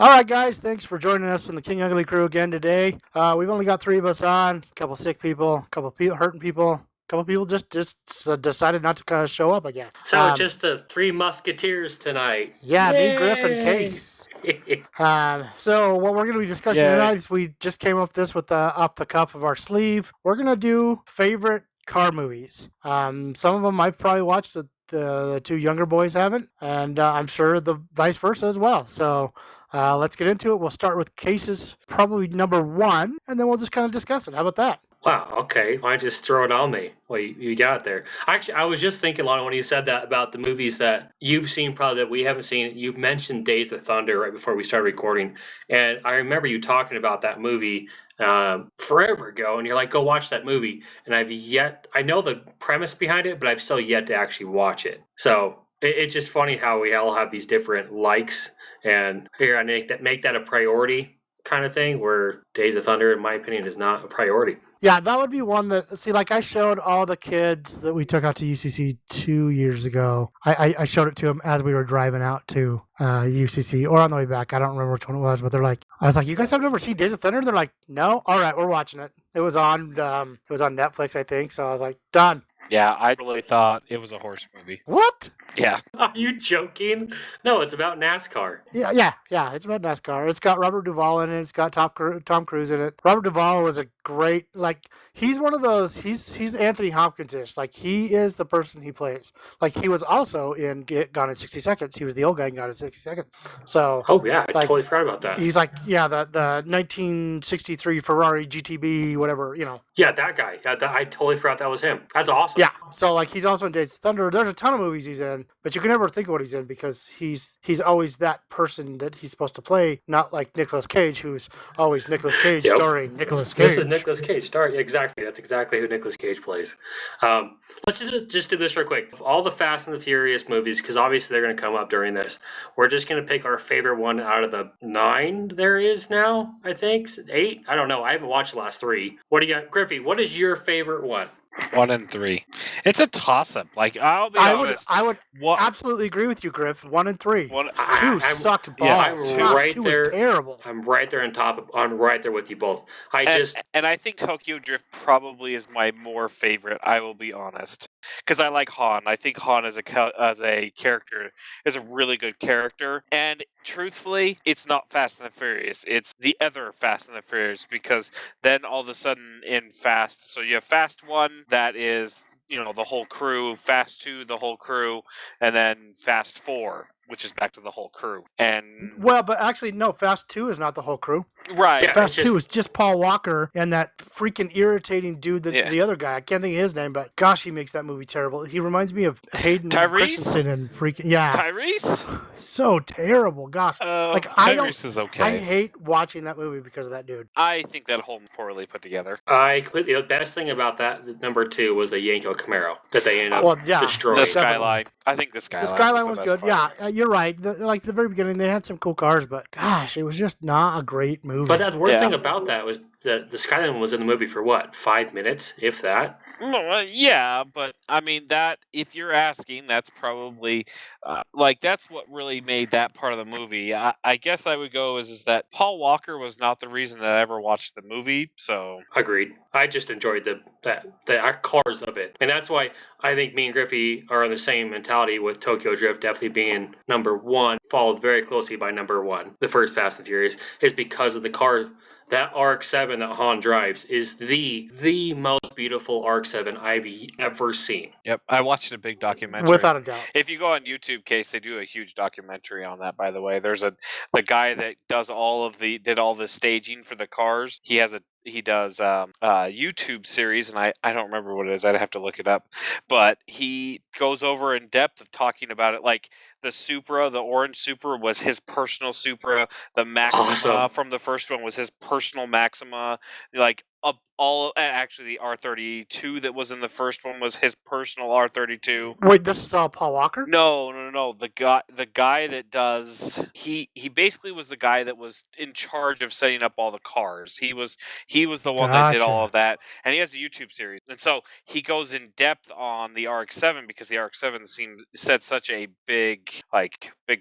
All right, guys, thanks for joining us in the King Ugly crew again today. We've only got three of us on, a couple sick people, a couple people hurting people, a couple people just decided not to kind of show up, I guess. So just the three musketeers tonight. Yeah, me, Griff, and Yay! Case. So what we're going to be discussing tonight is we just came up with this with the off the cuff of our sleeve. We're going to do favorite car movies. Some of them I've probably watched. The two younger boys haven't, and I'm sure the vice versa as well. So let's get into it. We'll start with Case's probably number one, and then we'll just kind of discuss it. How about that? Wow, okay. Why don't you just throw it on me? Well, you got it there. Actually, I was just thinking, Lonnon, when you said that about the movies that you've seen, probably that we haven't seen. You mentioned Days of Thunder right before we started recording, and I remember you talking about that movie forever ago, and you're like, "Go watch that movie." And I know the premise behind it, but I've still yet to actually watch it. So it's just funny how we all have these different likes, and here I make that a priority kind of thing. Where Days of Thunder, in my opinion, is not a priority. Yeah, that would be one that, see, like I showed all the kids that we took out to UCC 2 years ago. I showed it to them as we were driving out to UCC or on the way back. I don't remember which one it was, but I was like, you guys have never seen Days of Thunder? They're like, no. All right, we're watching it. It was on Netflix, I think. So I was like, done. Yeah, I really thought it was a horse movie. What? Yeah. Are you joking? No, it's about NASCAR. Yeah. It's about NASCAR. It's got Robert Duvall in it. It's got Tom Cruise in it. Robert Duvall was a great, like, he's one of those, he's Anthony Hopkins-ish. Like, he is the person he plays. Like, he was also in Gone in 60 Seconds. He was the old guy in Gone in 60 Seconds. So. Oh, yeah, I totally forgot about that. He's like, yeah, the 1963 Ferrari GTB, whatever, Yeah, that guy. I totally forgot that was him. That's awesome. Yeah, so like he's also in Days of Thunder. There's a ton of movies he's in, but you can never think of what he's in because he's always that person that he's supposed to play, not like Nicolas Cage, who's always Nicolas Cage starring Nicolas Cage. This is Nicolas Cage starring, exactly. That's exactly who Nicolas Cage plays. Let's just do this real quick. All the Fast and the Furious movies, because obviously they're going to come up during this. We're just going to pick our favorite one out of the 9 there is now, I think. 8? I don't know. I haven't watched the last 3. What do you got? Griffey, what is your favorite one? 1 and 3. It's a toss-up. Like, I'll be honest. I would absolutely agree with you, Griff. 1 and 3. 2 sucked balls. Yeah, 2 was terrible. I'm right there I'm right there with you both. And I think Tokyo Drift probably is my more favorite. I will be honest, because I like Han. I think Han as a character is a really good character. And truthfully, it's not Fast and the Furious. It's the other Fast and the Furious, because then all of a sudden in Fast, so you have Fast 1 that is, the whole crew, Fast 2, the whole crew, and then Fast 4, which is back to the whole crew. And well, but actually, no, Fast 2 is not the whole crew. Right. Yeah, Fast 2 is just Paul Walker and that freaking irritating dude, the other guy. I can't think of his name, but gosh, he makes that movie terrible. He reminds me of Hayden Christensen and freaking, Tyrese? So terrible. Gosh. Tyrese is okay. I hate watching that movie because of that dude. I think that whole poorly put together. The best thing about that, number 2, was the Yanko Camaro that they ended up destroying. The Skyline. I think the Skyline was good. Part. Yeah, you're right. Like the very beginning, they had some cool cars, but gosh, it was just not a great movie. But the worst thing about that was the Skyline was in the movie for what, 5 minutes, if that? Yeah, but I mean that. If you're asking, that's probably that's what really made that part of the movie. I guess I would go is that Paul Walker was not the reason that I ever watched the movie. So agreed. I just enjoyed the cars of it, and that's why I think me and Griffey are on the same mentality with Tokyo Drift definitely being number 1, followed very closely by number 1. The first Fast and Furious is because of the car. That RX-7 that Han drives is the most beautiful RX-7 I've ever seen. Yep, I watched a big documentary. Without a doubt. If you go on YouTube, Case, they do a huge documentary on that. By the way, there's the guy that does did all the staging for the cars. He does a YouTube series, and I don't remember what it is. I'd have to look it up. But he goes over in depth of talking about it. Like the Supra, the orange Supra was his personal Supra. The Maxima from the first one was his personal Maxima. Like actually the R32 that was in the first one was his personal R32. Wait, this is all Paul Walker? No. The guy that does he basically was the guy that was in charge of setting up all the cars. He was the one that did all of that, and he has a YouTube series. And so he goes in depth on the RX-7 because the RX-7 said such a big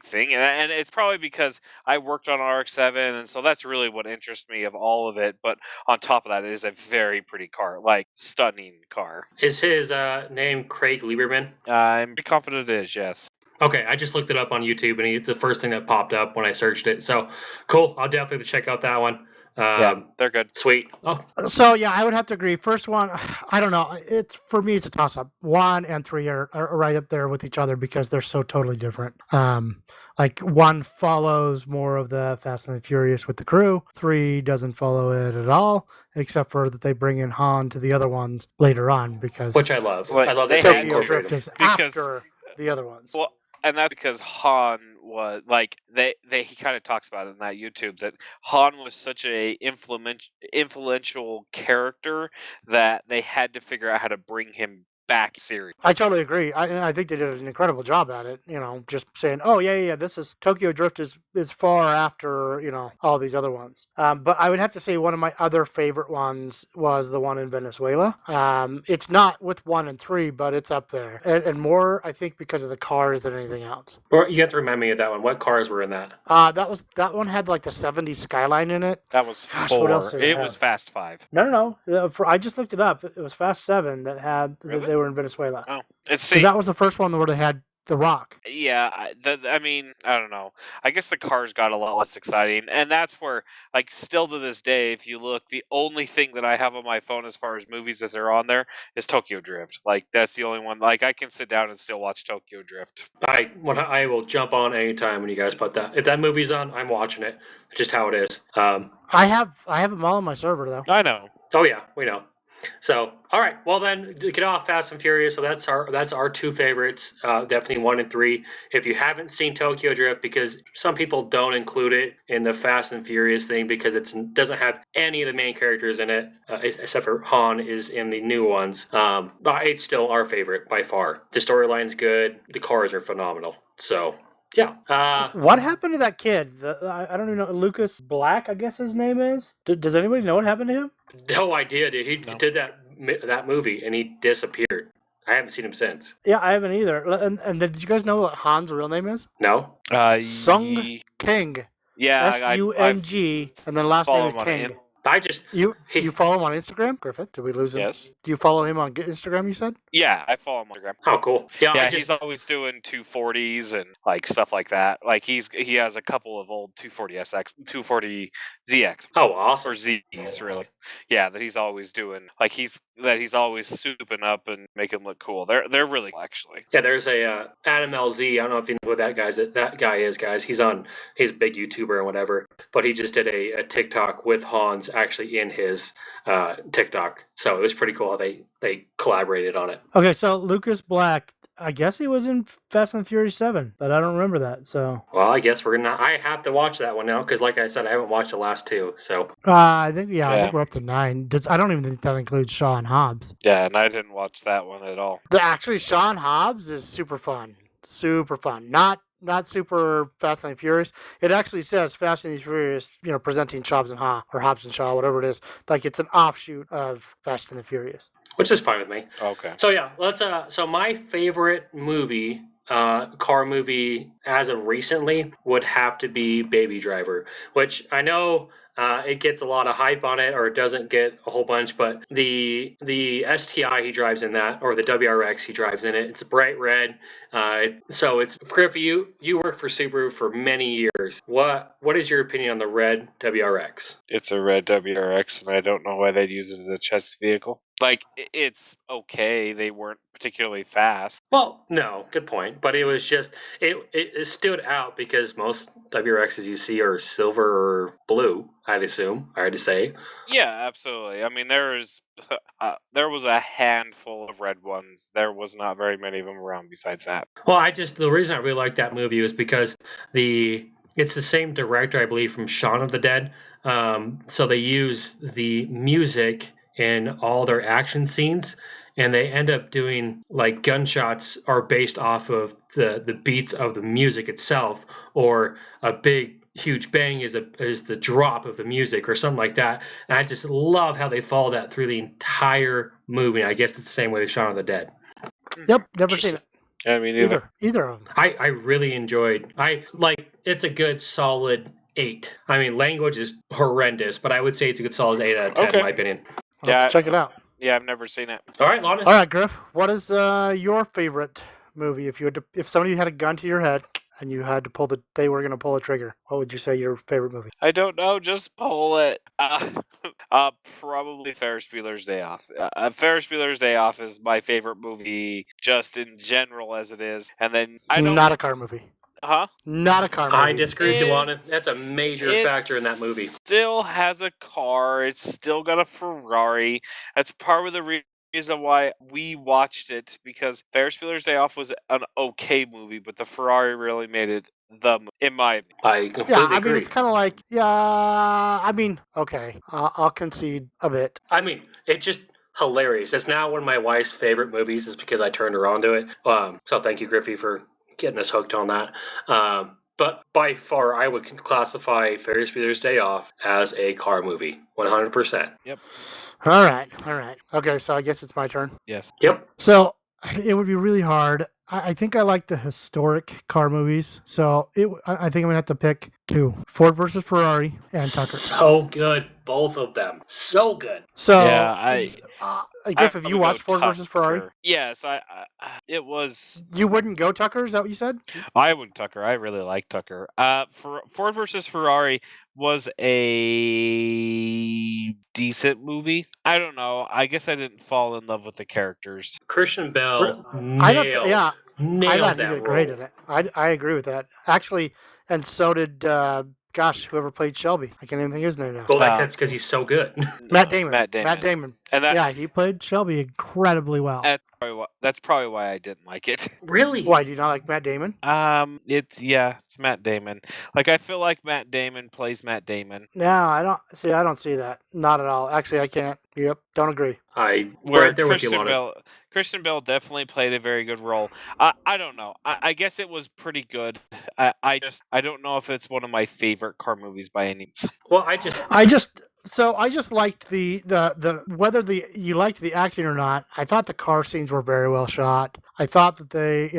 thing, and it's probably because I worked on RX-7, and so that's really what interests me of all of it. But on top of that, it is a very pretty car, stunning car. Is his name Craig Lieberman? I'm pretty confident it is, yes. Okay, I just looked it up on YouTube, and it's the first thing that popped up when I searched it. So, cool. I'll definitely check out that one. Yeah, they're good. Sweet. Oh. So yeah, I would have to agree. First one, I don't know. For me, it's a toss up. 1 and 3 are right up there with each other because they're so totally different. Like 1 follows more of the Fast and the Furious with the crew. 3 doesn't follow it at all, except for that they bring in Han to the other ones later on because which I love. I love that Tokyo Drift is after the other ones. Well, and that's because Han was he kind of talks about it in that YouTube that Han was such a influential character that they had to figure out how to bring him back series. I totally agree. I think they did an incredible job at it. Just saying, oh yeah, this is Tokyo Drift is far after all these other ones. But I would have to say one of my other favorite ones was the one in Venezuela. It's not with 1 and 3, but it's up there, and more I think because of the cars than anything else. Well, you have to remind me of that one. What cars were in that? That one had like the '70s skyline in it. That was 4. What else did it was Fast 5. No. I just looked it up. It was Fast 7 that had. Really? They were in Venezuela. Oh, that was the first one where they had The Rock. Yeah, I mean, I don't know. I guess the cars got a lot less exciting, and that's where, still to this day, if you look, the only thing that I have on my phone as far as movies that are on there is Tokyo Drift. That's the only one. I can sit down and still watch Tokyo Drift. I will jump on anytime when you guys put that. If that movie's on, I'm watching it. Just how it is. I have them all on my server though. I know. Oh yeah, we know. So, all right. Well, then, to get off Fast and Furious. So that's our 2 favorites. Definitely 1 and 3. If you haven't seen Tokyo Drift, because some people don't include it in the Fast and Furious thing because it doesn't have any of the main characters in it, except for Han is in the new ones. But it's still our favorite by far. The storyline's good. The cars are phenomenal. So. Yeah. What happened to that kid? I don't even know. Lucas Black, I guess his name is. Does anybody know what happened to him? No idea, dude. He did that movie and he disappeared. I haven't seen him since. Yeah, I haven't either. And did you guys know what Han's real name is? No. Sung King. Yeah, Sung, and then last name is King. You follow him on Instagram, Griffith? Did we lose him? Yes. Do you follow him on Instagram? You said? Yeah, I follow him on Instagram. Oh, cool. Yeah, he's always doing 240s and stuff like that. He has a couple of old 240ZX. Oh, awesome. Or Z's, really. Yeah, that he's always doing. He's always souping up and making them look cool. They're really cool, actually. Yeah, there's a Adam LZ. I don't know if you know who that guy is, guys. He's a big YouTuber or whatever, but he just did a TikTok with Hans actually in his TikTok. So it was pretty cool how they collaborated on it. Okay, so Lucas Black, I guess he was in Fast and the Furious 7, but I don't remember that. So. Well, I guess I have to watch that one now because, like I said, I haven't watched the last 2. So. I think we're up to 9. I don't even think that includes Sean Hobbs. Yeah, and I didn't watch that one at all. Actually, Sean Hobbs is super fun. Super fun. Not super Fast and the Furious. It actually says Fast and the Furious, presenting Hobbs and Shaw, whatever it is. It's an offshoot of Fast and the Furious. Which is fine with me. Okay. So yeah, let's. So my favorite movie, car movie, as of recently, would have to be Baby Driver, which I know. It gets a lot of hype on it, or it doesn't get a whole bunch, but the STI he drives in that, or the WRX he drives in it, it's bright red. So it's Griff. You work for Subaru for many years. What is your opinion on the red WRX? It's a red WRX, and I don't know why they'd use it as a chest vehicle. It's okay. They weren't particularly fast. Well, no, good point. But it was just it stood out because most WRXs you see are silver or blue. I'd assume. Hard to say. Yeah, absolutely. I mean, there was a handful of red ones. There was not very many of them around besides that. Well, the reason I really liked that movie was because the it's the same director, I believe, from Shaun of the Dead. So they use the music in all their action scenes, and they end up doing like gunshots are based off of the beats of the music itself, or a big huge bang is the drop of the music or something like that. And I just love how they follow that through the entire movie. I guess it's the same way with Shaun of the Dead. Yep, never seen it. I mean, Either of them. I really enjoyed. I like it's a good solid 8. I mean, language is horrendous, but I would say it's a good solid 8 out of 10 Okay. in my opinion. I'll have to check it out. Yeah, I've never seen it. All right, Lonnon. All right, Griff. What is your favorite movie? If somebody had a gun to your head and you had to they were going to pull a trigger, what would you say your favorite movie? I don't know. Just pull it. Probably Ferris Bueller's Day Off. Ferris Bueller's Day Off is my favorite movie, just in general as it is. And then Not a car movie. Huh? Not a car movie. I disagree with you, Lonnon. That's a major factor in that movie. Still has a car. It's still got a Ferrari. That's part of the reason why we watched it, because Ferris Bueller's Day Off was an okay movie, but the Ferrari really made it in my opinion. I completely agree. Mean, it's kind of like, okay, I'll concede a bit. I mean, it's just hilarious. It's now one of my wife's favorite movies, is because I turned her on to it. So thank you, Griffey, for getting us hooked on that. But by far, I would classify Ferris Bueller's Day Off as a car movie, 100%. Yep. All right. Okay, so I guess it's my turn. Yes. Yep. So it would be really hard. I think I like the historic car movies, so I think I'm gonna have to pick 2: Ford versus Ferrari and Tucker. So good, both of them. So good. So yeah, Griff, have you watched Ford versus Ferrari? Yes, it was. You wouldn't go Tucker? Is that what you said? I would Tucker. I really like Tucker. Ford versus Ferrari was a decent movie. I don't know. I guess I didn't fall in love with the characters. Christian Bell nailed I thought he that did great role. in it. I agree with that. Actually, and so did whoever played Shelby. I can't even think of his name now. Well, that's because he's so good. Matt Damon. And he played Shelby incredibly well. That's probably why I didn't like it. Really? Why do you not like Matt Damon? It's Matt Damon. Like, I feel like Matt Damon plays Matt Damon. No, I don't see that. Not at all. Actually, I can't. Yep, don't agree. Right there with you, Lonnon. Christian Bale definitely played a very good role. I don't know. I guess it was pretty good. I don't know if it's one of my favorite car movies by any means. Well, I just liked the whether you liked the acting or not. I thought the car scenes were very well shot. I thought that they,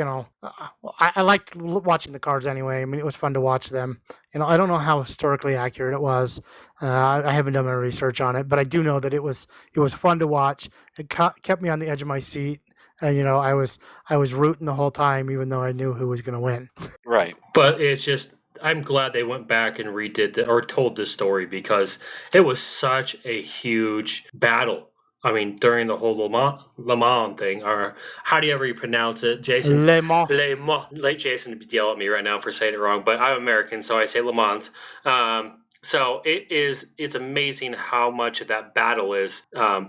I liked watching the cars anyway. I mean, it was fun to watch them. I don't know how historically accurate it was. I haven't done my research on it, but I do know that it was fun to watch. It kept me on the edge of my seat, and I was rooting the whole time, even though I knew who was going to win. Right, but it's just. I'm glad they went back and redid or told this story, because it was such a huge battle. I mean, during the whole Le Mans thing, or how do you ever pronounce it, Jason? Le Mans. Like Jason would yell at me right now for saying it wrong, but I'm American, so I say Le Mans. So it's amazing how much of that battle is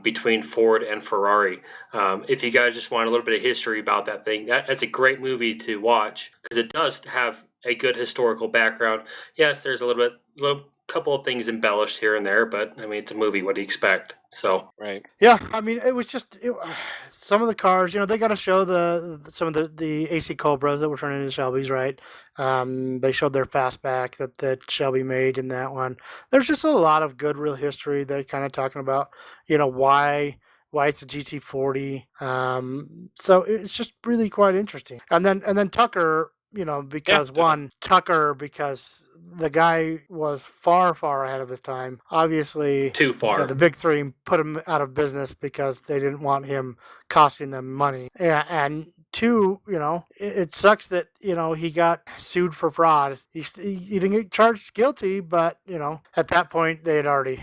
between Ford and Ferrari. If you guys just want a little bit of history about that thing, that's a great movie to watch, because it does have a good historical background. Yes, there's a little couple of things embellished here and there, but I mean, it's a movie. What do you expect? So right. Yeah, I mean, it was just some of the cars. They got to show some of the AC Cobras that were turning into Shelbys, right? They showed their fastback that Shelby made in that one. There's just a lot of good real history that kind of talking about why it's a GT40. So it's just really quite interesting. And then Tucker. Because because the guy was far, far ahead of his time. Obviously, too far. The big three put him out of business because they didn't want him costing them money. Yeah, and 2, it sucks that he got sued for fraud. He didn't get charged guilty, but at that point they'd already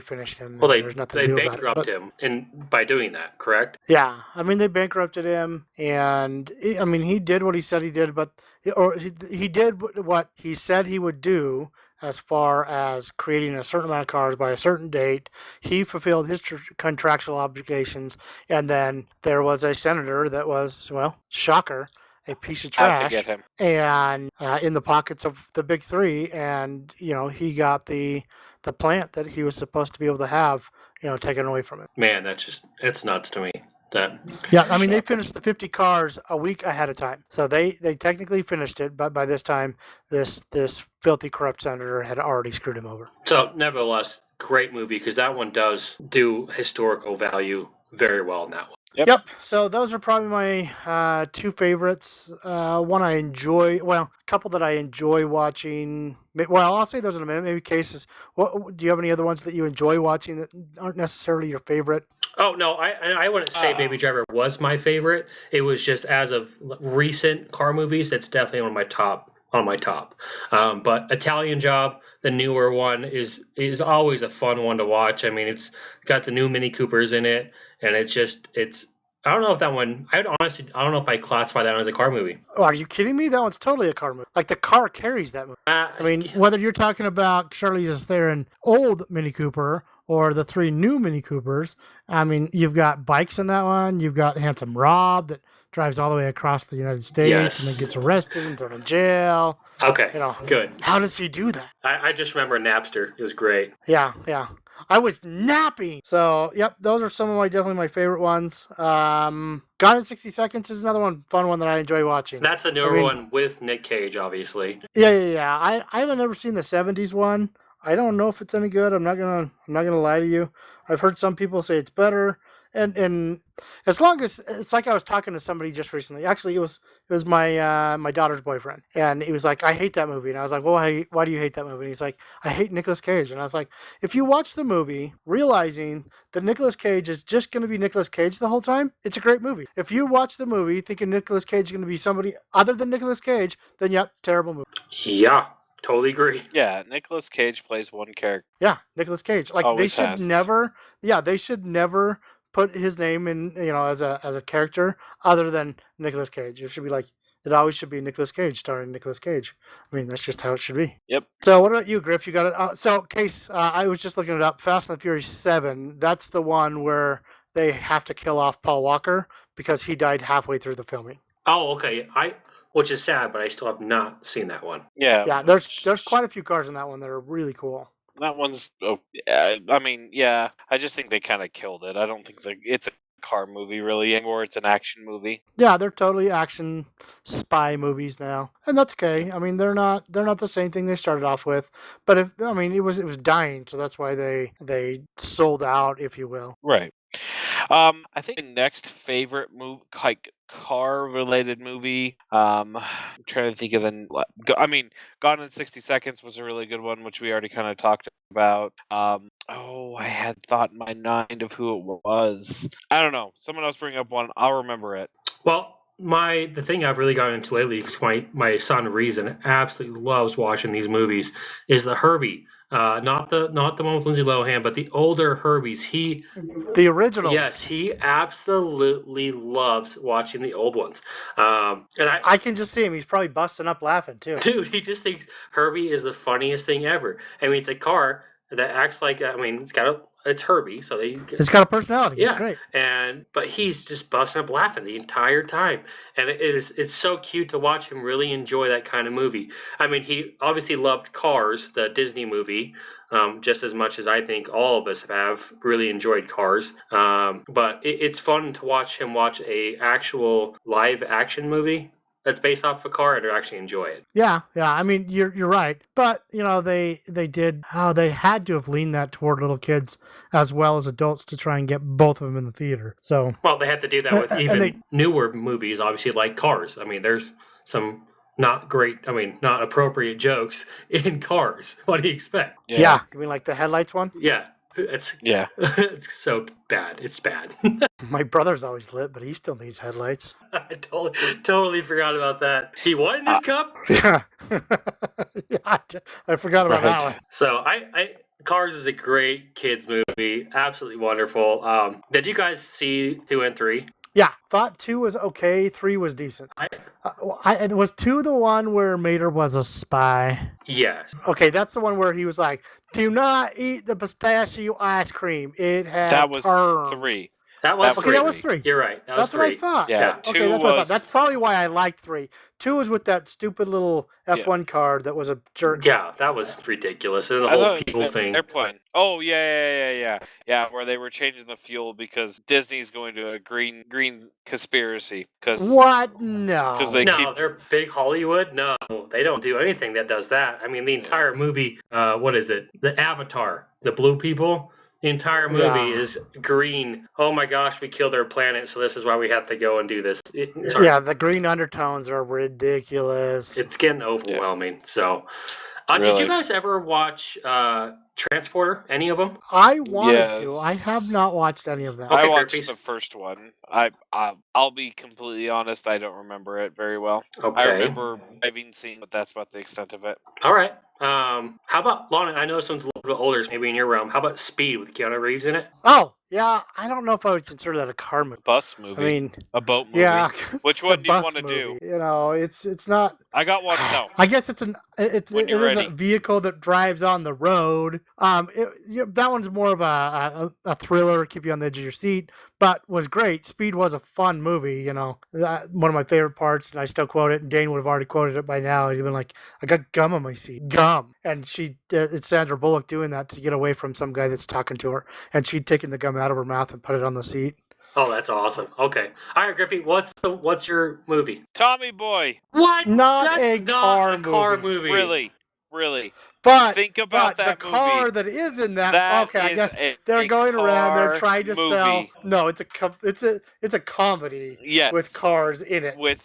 finished him. Well, there's nothing to do about it. They bankrupted him, by doing that, correct? Yeah, I mean they bankrupted him, and he did what he said he did, he did what he said he would do as far as creating a certain amount of cars by a certain date. He fulfilled his contractual obligations, and then there was a senator that was, shocker, a piece of Has to trash get him. and in the pockets of the big three, and he got the plant that he was supposed to be able to have taken away from him. Man, it's nuts to me. Yeah, I mean, they finished the 50 cars a week ahead of time, so they technically finished it, but by this time this filthy corrupt senator had already screwed him over. So nevertheless, great movie, because that one does do historical value very well in that one. Yep. So those are probably my two favorites. One I enjoy, a couple that I enjoy watching. Well, I'll say those in a minute. Maybe cases. What do you have any other ones that you enjoy watching that aren't necessarily your favorite? Oh no, I wouldn't say Baby Driver was my favorite. It was just, as of recent car movies, it's definitely on my top. But Italian Job, the newer one, is always a fun one to watch. I mean, it's got the new Mini Coopers in it, and it's. I don't know if that one. I don't know if I classify that as a car movie. Oh, are you kidding me? That one's totally a car movie. Like, the car carries that movie. I mean, whether you're talking about Charlize Theron old Mini Cooper or the three new Mini Coopers, I mean, you've got bikes in that one. You've got Handsome Rob that drives all the way across the United States and then gets arrested and thrown in jail. Okay, good. How does he do that? I just remember Napster. It was great. Yeah. I was napping. So, yep, those are definitely my favorite ones. Gone in 60 Seconds is another fun one that I enjoy watching. That's a newer one with Nick Cage, obviously. Yeah. I haven't ever seen the 70s one. I don't know if it's any good. I'm not gonna lie to you. I've heard some people say it's better. And as long as it's like, I was talking to somebody just recently. Actually, it was my daughter's boyfriend, and he was like, "I hate that movie," and I was like, "Well, why do you hate that movie?" And he's like, "I hate Nicolas Cage," and I was like, "If you watch the movie realizing that Nicolas Cage is just going to be Nicolas Cage the whole time, it's a great movie. If you watch the movie thinking Nicolas Cage is going to be somebody other than Nicolas Cage, then yep, terrible movie." Yeah. Totally agree. Yeah, Nicolas Cage plays one character. Yeah, Nicolas Cage. Like, Always they should has. never. Yeah, they should never put his name in, as a character other than Nicolas Cage. It always should be Nicolas Cage starring Nicolas Cage. I mean, that's just how it should be. Yep. So what about you, Griff? You got it. So, Case, I was just looking it up. Fast and the Furious 7. That's the one where they have to kill off Paul Walker because he died halfway through the filming. Oh, okay. Which is sad, but I still have not seen that one. Yeah. There's quite a few cars in that one that are really cool. That one's. I mean, yeah. I just think they kind of killed it. I don't think it's a car movie really anymore. It's an action movie. Yeah, they're totally action spy movies now, and that's okay. I mean, they're not the same thing they started off with, but it was dying, so that's why they sold out, if you will. Right. I think the next favorite movie, like car-related movie. I'm trying to think of Gone in 60 Seconds was a really good one, which we already kind of talked about. I had thought in my mind of who it was. I don't know. Someone else bring up one. I'll remember it. Well, the thing I've really gotten into lately, because my son Reason absolutely loves watching these movies, is the Herbie. Not the one with Lindsay Lohan, but the older Herbies. The originals. Yes, he absolutely loves watching the old ones. And I can just see him. He's probably busting up laughing too. Dude, he just thinks Herbie is the funniest thing ever. I mean, it's a car that acts like, it's Herbie, so it's got a personality. Yeah, it's great. But he's just busting up laughing the entire time, and it's so cute to watch him really enjoy that kind of movie. I mean, he obviously loved Cars, the Disney movie, just as much as I think all of us have really enjoyed Cars. But it's fun to watch him watch a actual live action movie that's based off a car and to actually enjoy it. Yeah. I mean, you're right, but they had to have leaned that toward little kids as well as adults to try and get both of them in the theater. So they had to do that with even newer movies, obviously, like Cars. I mean, there's some not appropriate jokes in Cars. What do you expect? Yeah. You mean like the headlights one? Yeah. It's so bad. It's bad. My brother's always lit, but he still needs headlights. I totally forgot about that. He what in his cup? Yeah. I forgot about that one. So Cars is a great kids movie. Absolutely wonderful. Did you guys see 2 and 3? Yeah, thought 2 was okay, 3 was decent. Was 2 the one where Mater was a spy? Yes. Okay, that's the one where he was like, "Do not eat the pistachio ice cream. It has That was term." 3. That was Okay, three. that was 3. You're right. That That's was what I 3. thought. Yeah, Okay, 2 that's what I thought. was That's probably why I liked 3. 2 was with that stupid little F1 car that was a jerk. Yeah, that was ridiculous. And the I whole thought it fuel was an thing. airplane. Oh yeah, where they were changing the fuel because Disney's going to a green conspiracy because What? No. they No, keep they're big Hollywood. No, they don't do anything that does that. I mean, the entire movie, what is it? The Avatar, the blue people. The entire movie Yeah. is green. Oh my gosh, we killed our planet, so this is why we have to go and do this. Sorry, Yeah, the green undertones are ridiculous. it's getting overwhelming. So, did you Really? guys ever watch Transporter? Any of them? I wanted to. Yes. I have not watched any of them. Okay, I watched Griffith. the first one. I'll be completely honest. I don't remember it very well. Okay. I remember having seen, but that's about the extent of it. All right. How about Lonnon? I know this one's a little bit older, maybe in your realm. How about Speed with Keanu Reeves in it? Oh, yeah. I don't know if I would consider that a car movie. Bus movie. I mean, a boat movie. yeah. Which the one do you bus want to do? movie. You know, it's not. I got one. No. I guess it When is you're a ready. vehicle that drives on the road. That one's more of a thriller, keep you on the edge of your seat, but was great. Speed was a fun movie. You know, one of my favorite parts, and I still quote it. And Dane would have already quoted it by now. He'd been like, "I got gum on my seat, gum," and it's Sandra Bullock doing that to get away from some guy that's talking to her, and she'd taken the gum out of her mouth and put it on the seat. Oh, that's awesome. Okay. All right, Griffey, what's your movie? Tommy Boy. What? Not That's a not car a car movie. Really. But Think about but that the car movie. that is in that, That okay, I is guess a they're going around. They're car trying to sell. movie. No, it's a comedy Yes. with cars in it. with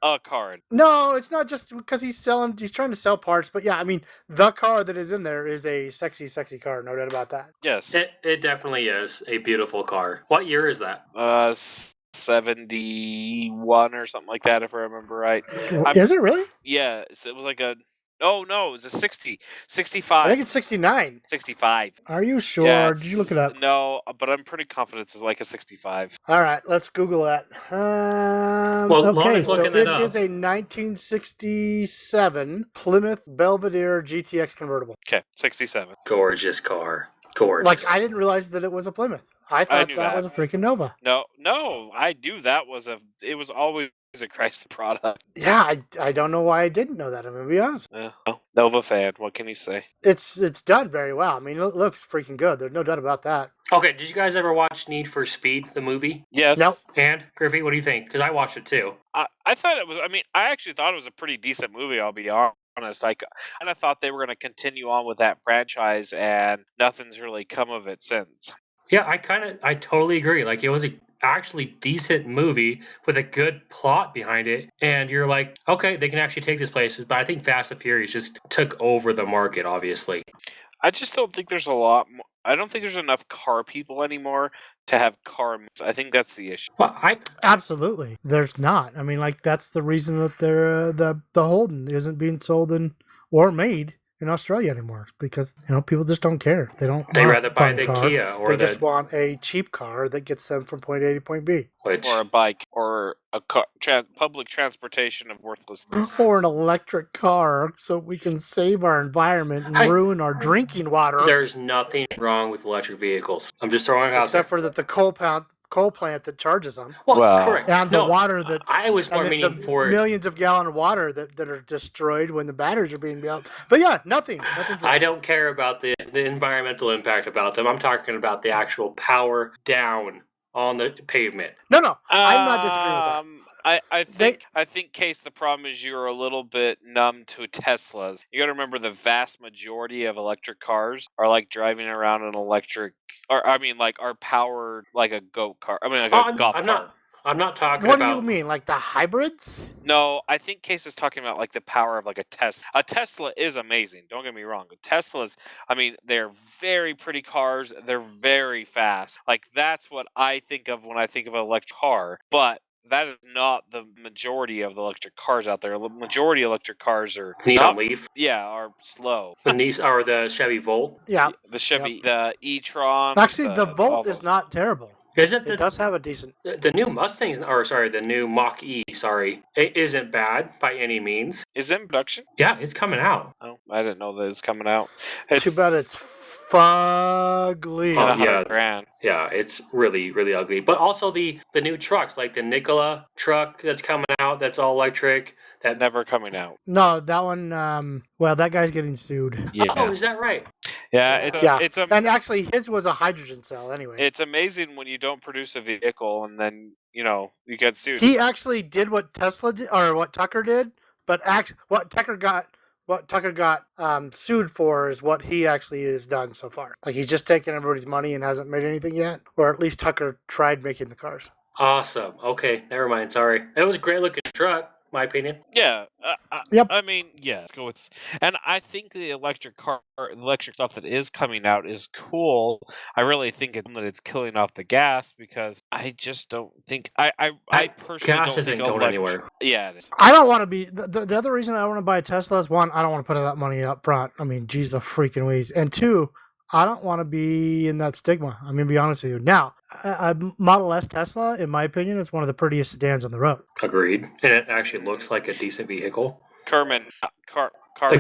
a card. No, it's not just because he's trying to sell parts. But yeah, I mean, the car that is in there is a sexy car. No doubt about that. Yes. It definitely is a beautiful car. What year is that? 71 or something like that, if I remember right. Is it really? Yeah, it was like a. Oh no, it was a 60, I 65. think it's 69. 65. Are you sure? Yeah, Did you look it up? No, but I'm pretty confident it's like a 65. All right, let's Google that. Well, Okay, Lonnon's so looking that it up. is a 1967 Plymouth Belvedere GTX convertible. Okay, 67. Gorgeous car. Gorgeous. Like, I didn't realize that it was a Plymouth. I thought knew that that. was a freaking Nova. No, I do. It was always a Chrysler product. Yeah, I don't know why I didn't know that. I'm gonna be honest. Nova fan. What can you say? It's done very well. I mean, it looks freaking good. There's no doubt about that. Okay, did you guys ever watch Need for Speed, the movie? Yes. Nope. And, Griffey, what do you think? Because I watched it too. I thought it was. I mean, I actually thought it was a pretty decent movie. I'll be honest. I kind of thought they were going to continue on with that franchise, and nothing's really come of it since. Yeah, I totally agree. Like, it was a actually decent movie with a good plot behind it, and you're like, okay, they can actually take this places. But I think Fast and Furious just took over the market, obviously. I just don't think there's a lot more. I don't think there's enough car people anymore to have car movies. I think that's the issue. Well, Absolutely, there's not. I mean, like, that's the reason that they're the Holden isn't being sold or made in Australia anymore, because people just don't care. They don't. They want rather a buy fun the car. Kia or they the just want a cheap car that gets them from point A to point B. which Or a bike, or a car, public transportation of worthlessness. Or an electric car, so we can save our environment and Hey. ruin our drinking water. there's nothing wrong with electric vehicles. I'm just throwing it out Except there. for the coal plant that charges them. Well, correct. And the No, water that I was more and meaning the for millions of gallons of water that are destroyed when the batteries are being built. But yeah, nothing. I don't care about the environmental impact about them. I'm talking about the actual power down on the pavement. No, I'm not disagreeing with that. I think, Case, the problem is you're a little bit numb to Teslas. You got to remember the vast majority of electric cars are like driving around an electric, are powered like a goat car. I mean, like a golf cart. I'm not talking What about. do you mean, like the hybrids? No, I think Case is talking about like the power of like a Tesla. A Tesla is amazing. Don't get me wrong. Teslas, they're very pretty cars. They're very fast. Like, that's what I think of when I think of an electric car. But that is not the majority of the electric cars out there. The majority of electric cars are Nissan Leaf. Yeah, are slow. The Nissan or the Chevy Volt. Yeah. The Chevy, the e-tron. Actually, the Volt is not terrible. Isn't It does have a decent. the new Mustangs, or sorry, the new Mach E, sorry, it isn't bad by any means. Is it in production? Yeah, it's coming out. Oh, I didn't know that it's coming out. Too bad it's fugly. Oh, And yeah. $100,000. Yeah, it's really, really ugly. But also the new trucks, like the Nikola truck that's coming out, that's all electric. That Never coming out. No, that one. Well, that guy's getting sued. Yeah. Oh, is that right? Yeah, Yeah, it's and actually, his was a hydrogen cell anyway. It's amazing when you don't produce a vehicle and then you get sued. He actually did what Tesla did, or what Tucker did, but what Tucker got sued for is what he actually has done so far. Like, he's just taken everybody's money and hasn't made anything yet, or at least Tucker tried making the cars. Awesome. Okay, never mind. Sorry. It was a great looking truck, my opinion. Yeah. Yep. I mean, yeah. So and I think the electric stuff that is coming out is cool. I really think that it's killing off the gas because I just don't think I personally Gas don't isn't think going anywhere. Yeah, it is. I don't want to be the other reason I want to buy a Tesla is, one, I don't want to put that money up front. I mean, geez, the freaking ways. And two, I don't want to be in that stigma. I'm gonna be honest with you. Now, a Model S Tesla, in my opinion, is one of the prettiest sedans on the road. Agreed. And it actually looks like a decent vehicle. The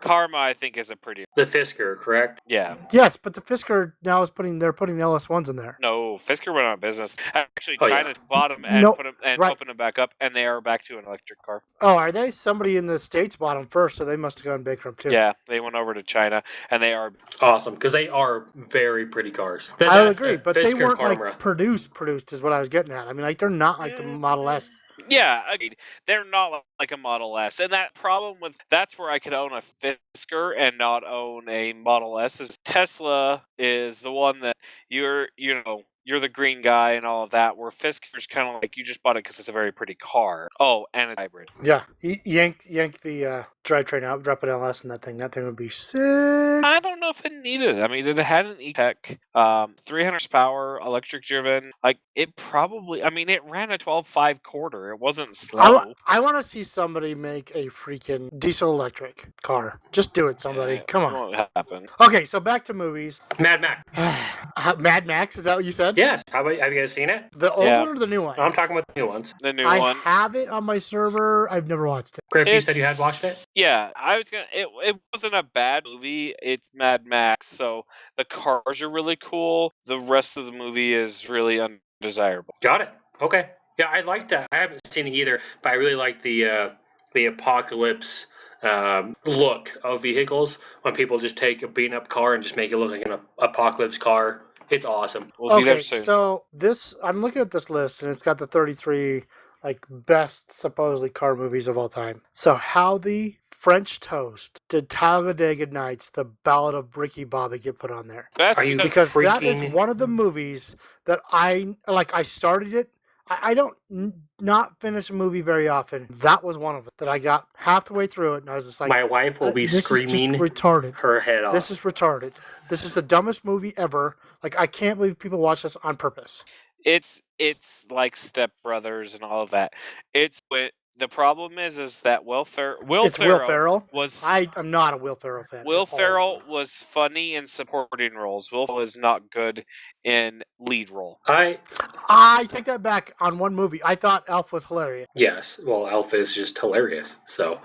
Karma, I think, is a pretty. The Fisker, correct? Yeah. Yes, but the Fisker now they're putting LS1s in there. No, Fisker went out of business. Actually, Oh, China yeah. bought them and Nope, put them and right. opened them back up, and they are back to an electric car. Oh, are they? Somebody in the States bought them first, so they must have gone bankrupt too. Yeah, they went over to China, and they are. Awesome, because they are very pretty cars. I That's agree, the but they Fisker weren't Karma. like produced is what I was getting at. I mean, like, they're not like the Model S. Yeah, agreed. They're not like a Model S, and that's where I could own a Fisker and not own a Model S. Is Tesla is the one that you're the green guy and all of that. Where Fisker's kind of like you just bought it because it's a very pretty car. Oh, and it's hybrid. Yeah, yank the drivetrain out, drop an LS in that thing. That thing would be sick. I don't know if it needed it. I mean, it had an E-Tech, 300 horsepower, electric driven. Like, it probably, I mean, it ran a 12.5 quarter. It wasn't slow. I want to see somebody make a freaking diesel electric car. Just do it, somebody. Come on. It won't happen. Okay, so back to movies. Mad Max. Mad Max, is that what you said? Yes. Have you guys seen it? The old one or the new one? I'm talking about the new ones. The new I one. have it on my server. I've never watched it. Griff, you said you had watched it? Yeah, I was gonna. It wasn't a bad movie. It's Mad Max, so the cars are really cool. The rest of the movie is really undesirable. Got it. Okay. Yeah, I like that. I haven't seen it either, but I really like the apocalypse look of vehicles when people just take a beaten up car and just make it look like an apocalypse car. It's awesome. We'll be there Okay, soon. so I'm looking at this list, and it's got the 33 like best supposedly car movies of all time. So how the French Toast did Talladega Nights, The Ballad of Ricky Bobby, get put on there? Are you Because that is freaking- one of the movies that I started it. I don't not finish a movie very often. That was one of it that I got halfway through it, and I was just like, My wife will be this screaming is just retarded. her head off. This is retarded. This is the dumbest movie ever. Like, I can't believe people watch this on purpose. It's like Step Brothers and all of that. The problem is that Will Ferrell was. I'm not a Will Ferrell fan. Will at all. Ferrell was funny in supporting roles. Will was not good in lead role. I take that back on one movie. I thought Elf was hilarious. Yes. Well, Elf is just hilarious. So,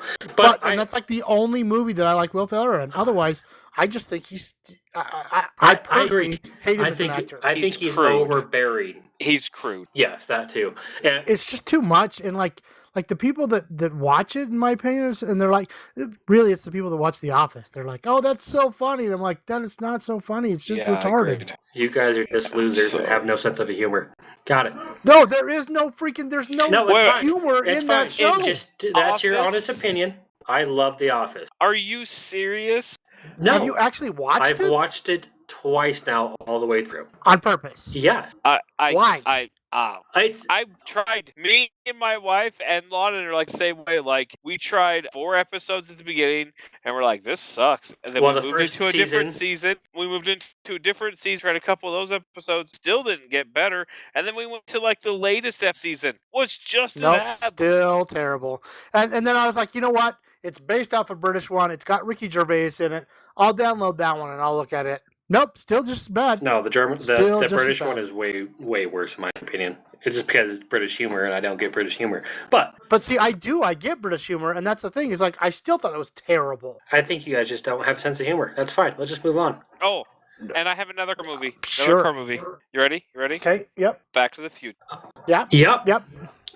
And that's like the only movie that I like Will Ferrell in. Otherwise, I just think he's. I personally hate him as an actor. I think he's crude. overbearing. He's crude. Yes, that too. And It's just too much, and like the people that watch it, in my opinion, and they're like, really, it's the people that watch The Office. They're like, oh, that's so funny. And I'm like, that is not so funny. It's just retarded. Agreed. you guys are just losers and have no sense of humor. Got it. No, there's no it's humor It's in fine. that show. That's your Office? honest opinion. I love The Office. Are you serious? No, Have you actually watched I've it? watched it twice now, all the way through. On purpose. Yes, Why? I've tried. Me and my wife and Lonnon are like the same way. Like, we tried 4 episodes at the beginning, and we're like, this sucks. And then Well, we the moved first into a different season- season. We moved into a different season, tried a couple of those episodes, still didn't get better. And then we went to like the latest season, was just Nope, an still terrible. And then I was like, you know what? It's based off a British one. It's got Ricky Gervais in it. I'll download that one and I'll look at it. Nope, still just as bad. No, the Still the just as British bad. one is way worse in my opinion. It's just because it's British humor, and I don't get British humor. But see, I do. I get British humor, and that's the thing. Is like I still thought it was terrible. I think you guys just don't have a sense of humor. That's fine. Let's just move on. Oh, and I have another movie. Sure. Another car movie. You ready? You ready? Okay. Yep. Back to the Future. Yeah. Yep. Yep.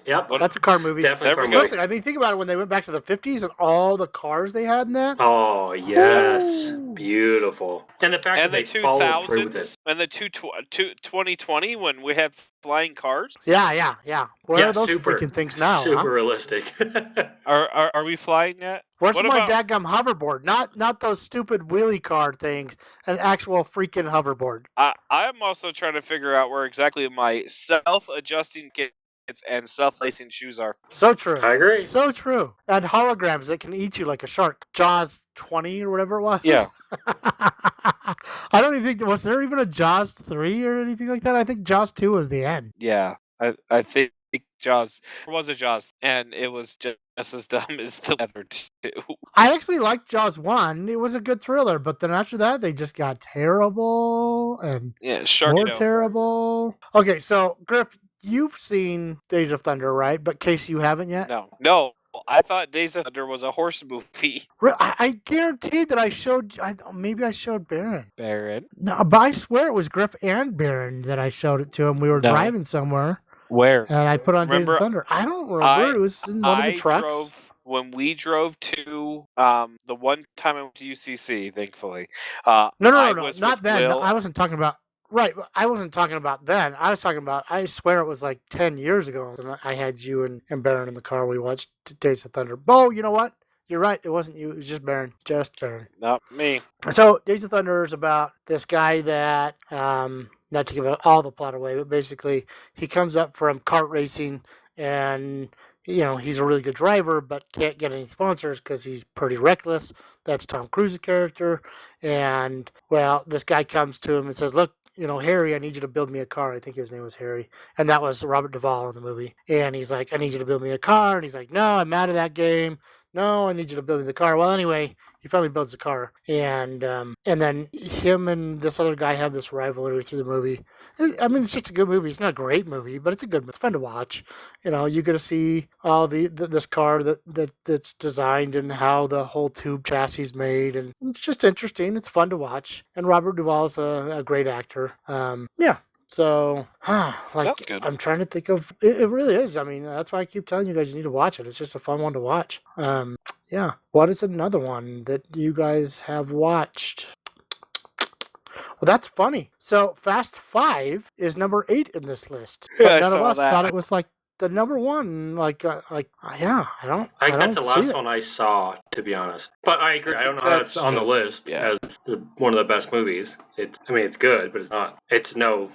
Yep. That's a car movie. Definitely a car movie. Especially, I mean, think about it when they went back to the 50s and all the cars they had in that. Oh yes, Ooh. beautiful. And the fact And that the they followed through with 2000s it. and the 2020 when we have flying cars. Yeah. Where are those super, freaking things now? Super Huh? realistic. Are we flying yet? Where's What my about- dadgum hoverboard? Not those stupid wheelie car things. An actual freaking hoverboard. I'm also trying to figure out where exactly my self-adjusting kits and self-lacing shoes are. So true. I agree. So true. And holograms that can eat you like a shark. Jaws 20 or whatever it was. Yeah. I don't even think was there even a Jaws 3 or anything like that. I think Jaws 2 was the end. Yeah, I think Jaws was a Jaws, and it was just as dumb as the other two. I actually liked Jaws 1. It was a good thriller, but then after that they just got terrible and Yeah, more Sharknado. terrible. Okay, so Griff, you've seen Days of Thunder, right? But Casey, you haven't yet? No. I thought Days of Thunder was a horse movie. I guarantee that I showed. Maybe I showed Baron. Baron. No, but I swear it was Griff and Baron that I showed it to him. We were No. driving somewhere, Where? and I put on Days Remember, of Thunder. I don't remember. It was in one of the trucks. When we drove to the one time I went to UCC, thankfully. No, I was not with then. No, Will. I wasn't talking about. Right, I wasn't talking about then. I was talking about. I swear it was like 10 years ago. And I had you and Baron in the car. We watched Days of Thunder. Bo, you know what? You're right. It wasn't you. It was just Baron. Just Baron. Not me. So Days of Thunder is about this guy that, not to give all the plot away, but basically he comes up from kart racing and, he's a really good driver, but can't get any sponsors because he's pretty reckless. That's Tom Cruise's character. And, well, this guy comes to him and says, look, Harry, I need you to build me a car. I think his name was Harry. And that was Robert Duvall in the movie. And he's like, I need you to build me a car. And he's like, no, I'm out of that game. No, I need you to build me the car. Well, anyway, he finally builds the car. And then him and this other guy have this rivalry through the movie. I mean, it's just a good movie. It's not a great movie, but it's a good movie. It's fun to watch. You get to see all this car that's designed and how the whole tube chassis is made. And it's just interesting. It's fun to watch. And Robert Duvall is a great actor. Yeah. So, Sounds good. I'm trying to think of it. Really is. I mean, that's why I keep telling you guys you need to watch it. It's just a fun one to watch. Yeah. What is another one that you guys have watched? Well, that's funny. So, Fast 5 is number 8 in this list. But I none of saw us that. thought it was like the number one. Yeah, I don't. I think that's the see last it. one I saw, to be honest. But I agree. I don't know how That's it's on the just- list yeah. as one of the best movies. It's good, but it's not. It's no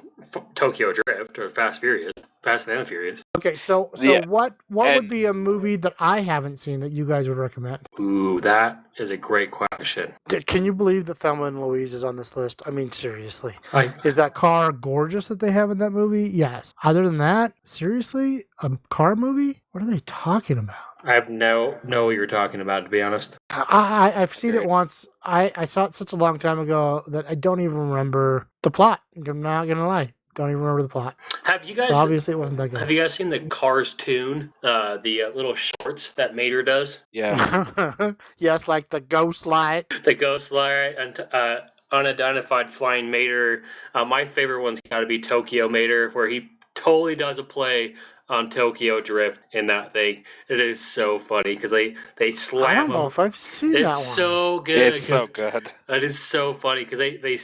Tokyo Drift or Fast and the Furious. Okay, so Yeah. what would And- be a movie that I haven't seen that you guys would recommend? Ooh, that is a great question. Can you believe that Thelma and Louise is on this list? I mean, seriously. I Is that car gorgeous that they have in that movie? Yes. Other than that, seriously? A car movie? What are they talking about? have no know what you're talking about, to be honest. I've seen it once. I saw it such a long time ago that I don't even remember the plot. I'm not going to lie. Don't even remember the plot. Have you guys? So obviously it wasn't that good. Have you guys seen the Cars tune? The little shorts that Mater does. Yeah. Yes, like the ghost light. The Ghost Light and unidentified flying Mater. My favorite one's got to be Tokyo Mater, where he totally does a play on Tokyo Drift in that thing. It is so funny because they slam I don't know him. if I've seen that one. It's so good. It's so good. It is so funny because they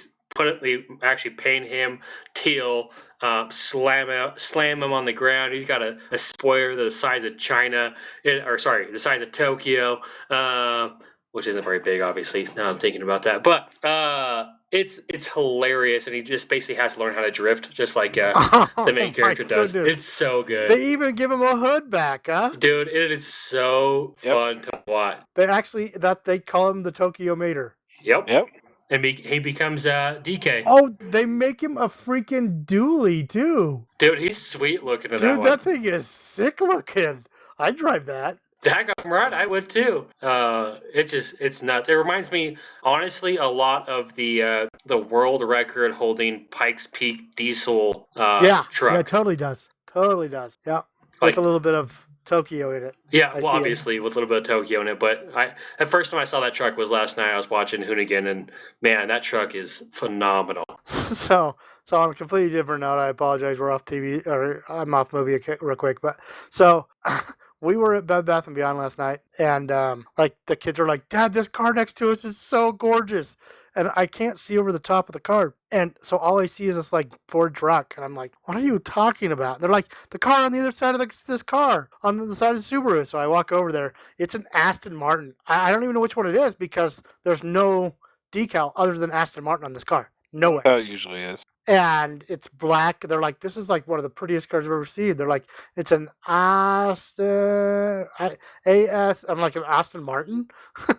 actually paint him teal, slam him on the ground. He's got a spoiler the size of China, the size of Tokyo, which isn't very big, obviously. Now I'm thinking about that, but it's hilarious, and he just basically has to learn how to drift, just like the main character does. It's so good. They even give him a hood back, huh? Dude, it is so fun to watch. They call him the Tokyo Mater. Yep. And he becomes DK. Oh, they make him a freaking dually too. Dude, he's sweet looking in that Dude, one. that thing is sick looking. I'd drive that. Daggone right, I would too. It's nuts. It reminds me, honestly, a lot of the world record holding Pikes Peak diesel Yeah, truck. totally does. Totally does. Yeah, with Like, a little bit of Tokyo in it. yeah, I well, see it. obviously with a little bit of Tokyo in it, but the first time I saw that truck was last night. I was watching Hoonigan, and man, that truck is phenomenal. So on a completely different note, I apologize. We're off TV, or I'm off movie real quick. But so we were at Bed Bath and Beyond last night, and like the kids are like, "Dad, this car next to us is so gorgeous," and I can't see over the top of the car, and so all I see is this like Ford truck, and I'm like, "What are you talking about?" And they're like, "The car on the other side of this car, on the side of the Subaru." So I walk over there. It's an Aston Martin. I don't even know which one it is because there's no decal other than Aston Martin on this car. Nowhere. That usually is. And it's black. They're like, this is like one of the prettiest cars I've ever seen. They're like, it's an Aston AS. I'm like, an Aston Martin.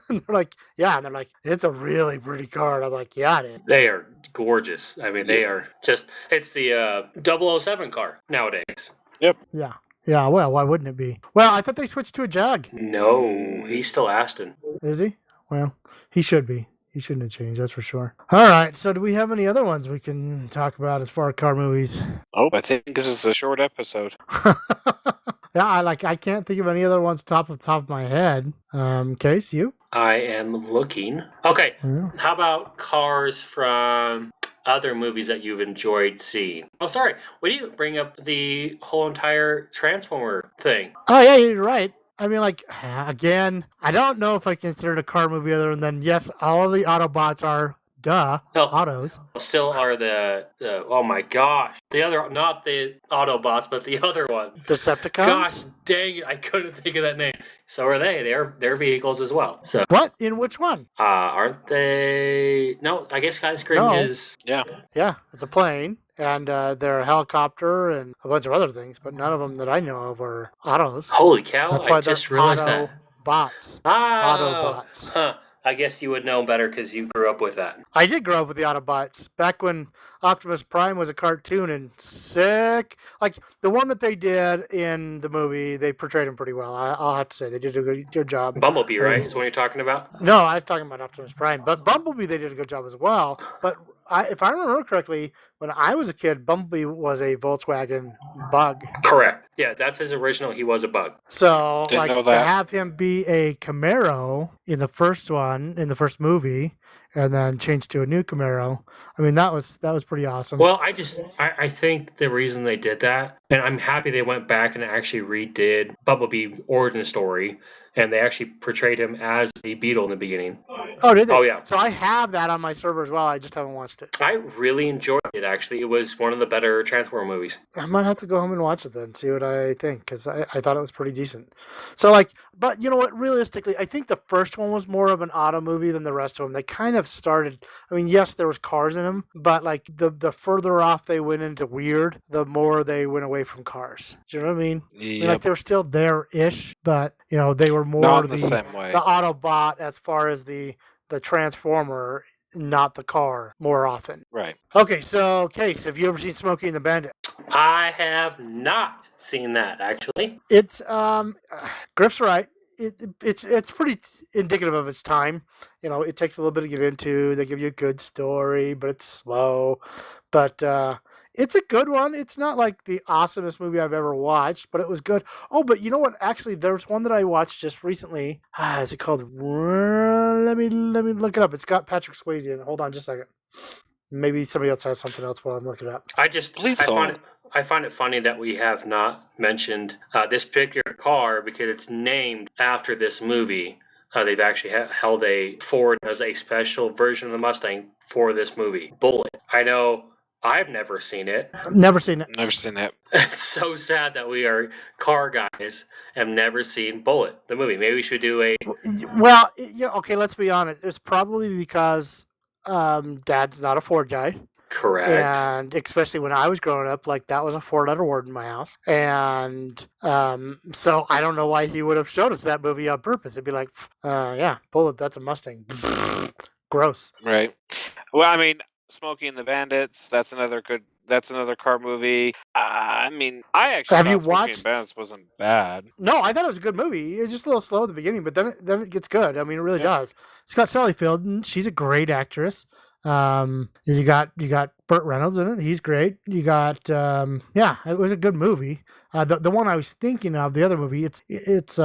And they're like, yeah. And they're like, it's a really pretty car. And I'm like, yeah, it is. They are gorgeous. I mean, they are just. It's the 007 car nowadays. Yep. Yeah. Yeah. Well, why wouldn't it be? Well, I thought they switched to a Jag. No, he's still Aston. Is he? Well, he should be. He shouldn't have changed, that's for sure. All right, so do we have any other ones we can talk about as far as car movies? Oh, I think this is a short episode. Yeah, I can't think of any other ones top of my head. Case, you? I am looking. Okay, How about cars from other movies that you've enjoyed seeing? Oh, sorry. What do you bring up the whole entire Transformer thing? Oh, yeah, you're right. I mean, like, again, I don't know if I consider it a car movie other than, yes, all of the Autobots are, autos. Still are the oh my gosh. The other, not the Autobots, but the other one. Decepticons? Gosh dang it, I couldn't think of that name. So are they. They're vehicles as well. So what? In which one? Aren't they? No, I guess Skyscraper is. Yeah. Yeah, it's a plane. And they're a helicopter and a bunch of other things, but none of them that I know of are autos. Holy cow, that's why I just realized that. Autobots. Autobots. Huh. I guess you would know better because you grew up with that. I did grow up with the Autobots back when Optimus Prime was a cartoon and sick. Like the one that they did in the movie, they portrayed him pretty well. I'll have to say they did a good job. Bumblebee, right? Is what you're talking about? No, I was talking about Optimus Prime, but Bumblebee they did a good job as well. But if I remember correctly, when I was a kid, Bumblebee was a Volkswagen Bug. Correct. Yeah, that's his original. He was a Bug. So, to have him be a Camaro in the first one, in the first movie, and then change to a new Camaro, I mean, that was pretty awesome. Well, I think the reason they did that, and I'm happy they went back and actually redid Bumblebee origin story, and they actually portrayed him as the Beetle in the beginning. Oh, did they? Oh, yeah. So I have that on my server as well. I just haven't watched it. I really enjoyed it, actually. It was one of the better Transformer movies. I might have to go home and watch it then, see what I think, because I thought it was pretty decent. So, like, but you know what? Realistically, I think the first one was more of an auto movie than the rest of them. They kind of started, I mean, yes, there was cars in them, but like the further off they went into weird, the more they went away from cars. Do you know what I mean? Yep. I mean, like they were still there-ish, but you know, they were more not the same way. The Autobot as far as the Transformer, not the car, more often. Right. Okay, so Case, have you ever seen Smokey and the Bandit? I have not seen that, actually. It's Griff's right. It's pretty indicative of its time. You know, it takes a little bit to get into. They give you a good story, but it's slow. But it's a good one. It's not like the awesomest movie I've ever watched, but it was good. Oh, but you know what? Actually, there was one that I watched just recently. Is it called? Let me look it up. It's got Patrick Swayze in it. Hold on just a second. Maybe somebody else has something else while I'm looking it up. I find it funny that we have not mentioned this particular car because it's named after this movie. They've actually held a Ford as a special version of the Mustang for this movie. Bullet. I know I've never seen it. Never seen it. Never seen it. It's so sad that we are car guys and have never seen Bullet, the movie. Maybe we should do a... Well, okay, let's be honest. It's probably because Dad's not a Ford guy. Correct. And especially when I was growing up, like that was a 4-letter word in my house. And so I don't know why he would have showed us that movie on purpose. It'd be like, yeah, Bullet, that's a Mustang. Gross. Right. Well, I mean, Smokey and the Bandits, that's another good That's another car movie. I mean, I actually Have you thought Smokey watched? and Bandits wasn't bad. No, I thought it was a good movie. It's just a little slow at the beginning, but then it gets good. I mean, it really Yeah. does. It's got Sally Field, and she's a great actress. You got Burt Reynolds in it. He's great. You got yeah, it was a good movie. The one I was thinking of, the other movie, it's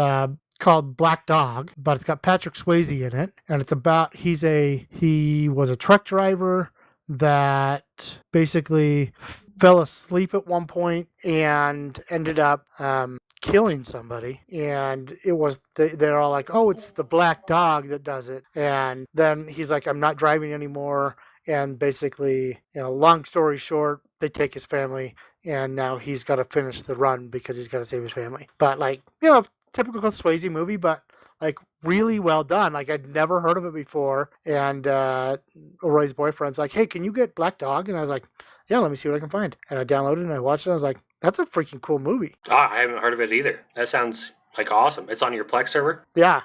called Black Dog, but it's got Patrick Swayze in it, and it's about he was a truck driver that basically fell asleep at one point and ended up killing somebody, and it was they're all like, oh, it's the black dog that does it. And then he's like, I'm not driving anymore, and basically, long story short, they take his family, and now he's got to finish the run because he's got to save his family. But typical Swayze movie, but like really well done. Like I'd never heard of it before. And Roy's boyfriend's like, hey, can you get Black Dog? And I was like, yeah, let me see what I can find. And I downloaded it and I watched it. And I was like, that's a freaking cool movie. I haven't heard of it either. That sounds like awesome. It's on your Plex server? Yeah.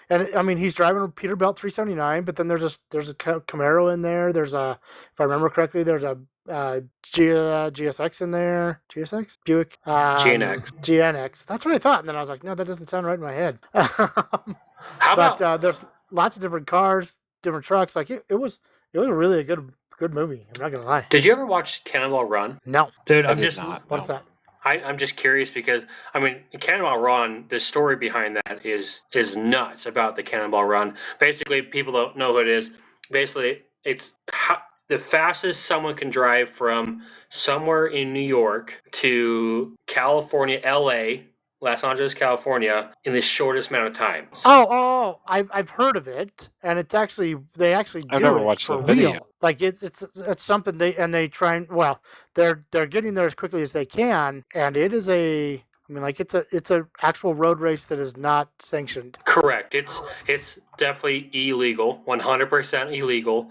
And I mean, he's driving a Peterbilt 379, but then there's a Camaro in there. There's a, if I remember correctly, there's a GSX in there. GSX? Buick? GNX. That's what I thought. And then I was like, no, that doesn't sound right in my head. How about... But there's lots of different cars, different trucks. Like it was really a good movie. I'm not going to lie. Did you ever watch Cannonball Run? No. Dude, What's that? I'm just curious because, I mean, Cannonball Run, the story behind that is nuts about the Cannonball Run. Basically, people don't know what it is. Basically, it's the fastest someone can drive from somewhere in New York to California, LA, Los Angeles, California, in the shortest amount of time. Oh! I've heard of it, and it's actually they actually do I've never it watched for the video. real. Like it's something they try and they're getting there as quickly as they can, and it is it's a actual road race that is not sanctioned. Correct. It's definitely illegal, 100% illegal.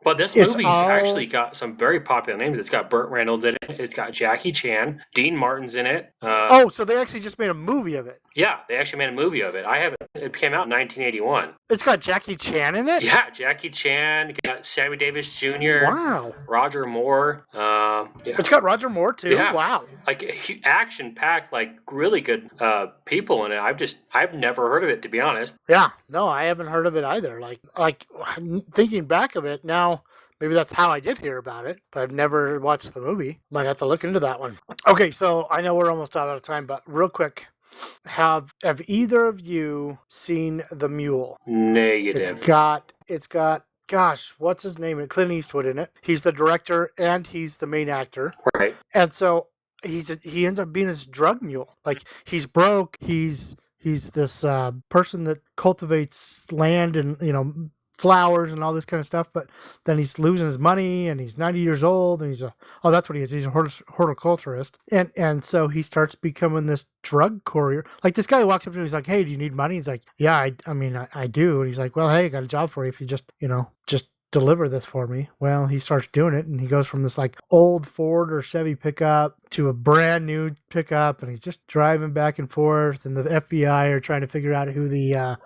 But this movie's actually got some very popular names. It's got Burt Reynolds in it. It's got Jackie Chan. Dean Martin's in it. So they actually just made a movie of it. Yeah, they actually made a movie of it. It came out in 1981. It's got Jackie Chan in it? Yeah, Jackie Chan. Got Sammy Davis Jr. Wow. Roger Moore. Yeah. It's got Roger Moore too? Yeah. Wow. Like action-packed, like really good people in it. I've never heard of it, to be honest. Yeah, no, I haven't heard of it either. Like thinking back of it now, maybe that's how I did hear about it, but I've never watched the movie. Might have to look into that one. Okay, so I know we're almost out of time, but real quick, have either of you seen The Mule? Negative. It's got gosh, what's his name? Clint Eastwood in it. He's the director and he's the main actor. Right. And so he ends up being this drug mule. Like he's broke. He's this person that cultivates land and flowers and all this kind of stuff, but then he's losing his money and he's 90 years old and that's what he is. He's a horticulturist. And so he starts becoming this drug courier. Like this guy walks up to him, he's like, hey, do you need money? He's like, yeah, I do. And he's like, well, hey, I got a job for you if you just deliver this for me. Well, he starts doing it and he goes from this like old Ford or Chevy pickup to a brand new pickup, and he's just driving back and forth, and the FBI are trying to figure out who the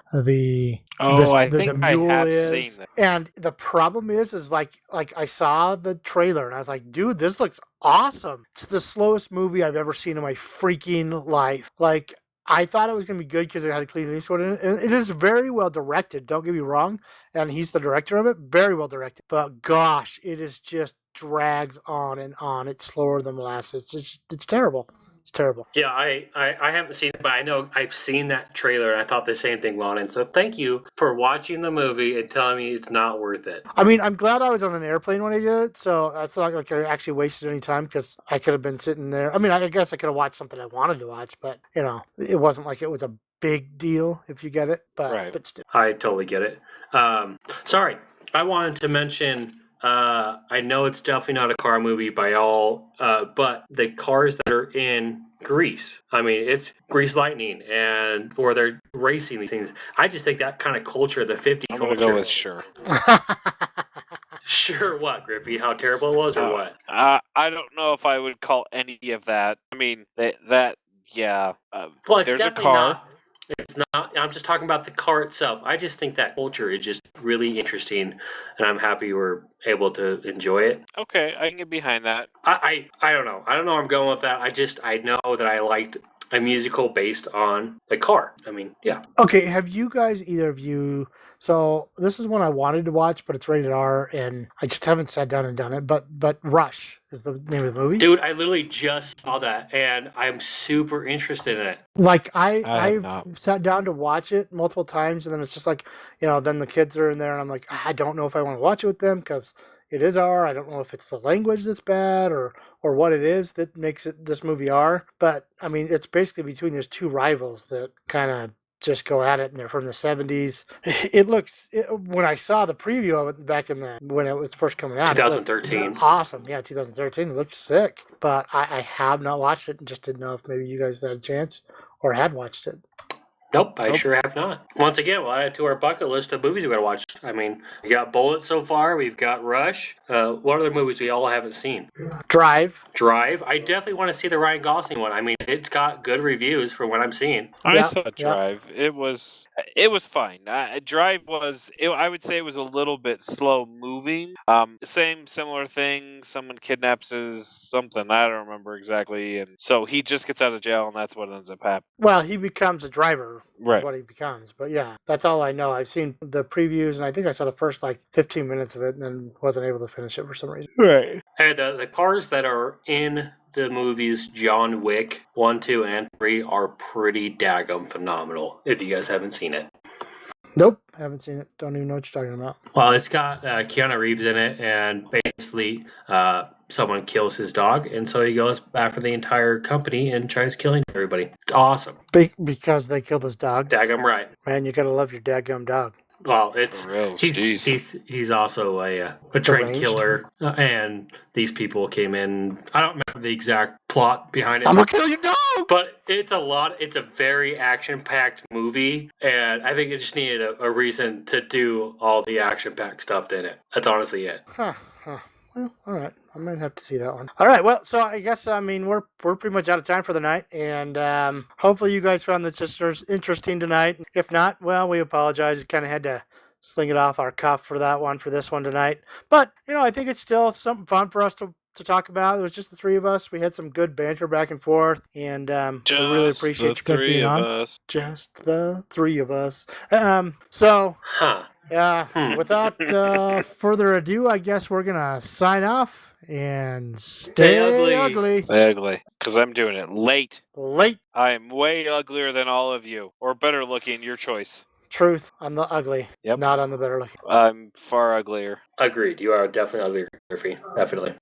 mule is. And the problem is like I saw the trailer and I was like, dude, this looks awesome. It's the slowest movie I've ever seen in my freaking life. Like I thought it was going to be good because it had a Clint Eastwood in it. And it is very well directed, don't get me wrong. And he's the director of it. Very well directed. But gosh, it is just drags on and on. It's slower than molasses. It's terrible. It's terrible. Yeah, I haven't seen it, but I know I've seen that trailer, and I thought the same thing, Lonnon. So thank you for watching the movie and telling me it's not worth it. I mean, I'm glad I was on an airplane when I did it, so it's not like I actually wasted any time because I could have been sitting there. I mean, I guess I could have watched something I wanted to watch, but, it wasn't like it was a big deal, if you get it. But still. I totally get it. Sorry, I wanted to mention... I know it's definitely not a car movie by all, but the cars that are in Grease, I mean, it's Grease Lightning, or they're racing these things. I just think that kind of culture, the 50 I'm culture. going to go with sure. Sure what, Griffey? How terrible it was or what? I don't know if I would call any of that. I mean, yeah. Well, there's a car. It's not. I'm just talking about the car itself. I just think that culture is just really interesting, and I'm happy we're able to enjoy it. Okay, I can get behind that. I don't know. I don't know where I'm going with that. I know that I liked a musical based on the car. I mean, yeah. Okay, have you guys, either of you, so this is one I wanted to watch, but it's rated R, and I just haven't sat down and done it, but Rush is the name of the movie. Dude, I literally just saw that, and I'm super interested in it. Like, have I've not. sat down to watch it multiple times, and then it's just like, then the kids are in there, and I'm like, I don't know if I want to watch it with them, because it is R. I don't know if it's the language that's bad, or what it is that makes this movie R. But, I mean, it's basically between these two rivals that kind of just go at it, and they're from the 70s. When I saw the preview of it back when it was first coming out, 2013. Awesome. Yeah, 2013. It looked sick. But I have not watched it and just didn't know if maybe you guys had a chance or had watched it. Nope, I sure have not. Once again, we'll add it to our bucket list of movies we got to watch. I mean, we got Bullet so far. We've got Rush. What other movies we all haven't seen? Drive. I definitely want to see the Ryan Gosling one. I mean, it's got good reviews from what I'm seeing. I saw Drive. It was fine. Drive was. I would say it was a little bit slow moving. Similar thing. Someone kidnaps something. I don't remember exactly, and so he just gets out of jail, and that's what ends up happening. Well, he becomes a driver. Right. What he becomes. But yeah, that's all I know. I've seen the previews, and I think I saw the first 15 minutes of it, and then wasn't able to finish it for some reason. Right. Hey, the cars that are in the movies John Wick 1, 2, and 3 are pretty daggum phenomenal, if you guys haven't seen it. Nope, haven't seen it. Don't even know what you're talking about. Well, it's got Keanu Reeves in it, and basically someone kills his dog, and so he goes after the entire company and tries killing everybody. It's awesome. Because they killed his dog? Daggum right. Man, you gotta love your daggum dog. Well, he's also a trained killer, and these people came in. I don't remember the exact plot behind it. I'm gonna kill your dog. But it's a very action-packed movie, and I think it just needed a reason to do all the action-packed stuff in it. That's honestly it. Huh. Well, all right. I might have to see that one. All right. Well, so I guess, we're pretty much out of time for the night. And hopefully you guys found this just interesting tonight. If not, well, we apologize. We kind of had to sling it off our cuff for this one tonight. But, I think it's still something fun for us to talk about. It was just the three of us. We had some good banter back and forth. And we really appreciate you guys being on. Just the three of us. Yeah, without further ado, I guess we're going to sign off and stay ugly. Stay ugly, because I'm doing it late. I am way uglier than all of you. Or better looking, your choice. Truth on the ugly, not on the better looking. I'm far uglier. Agreed. You are definitely uglier, Griffith. Definitely.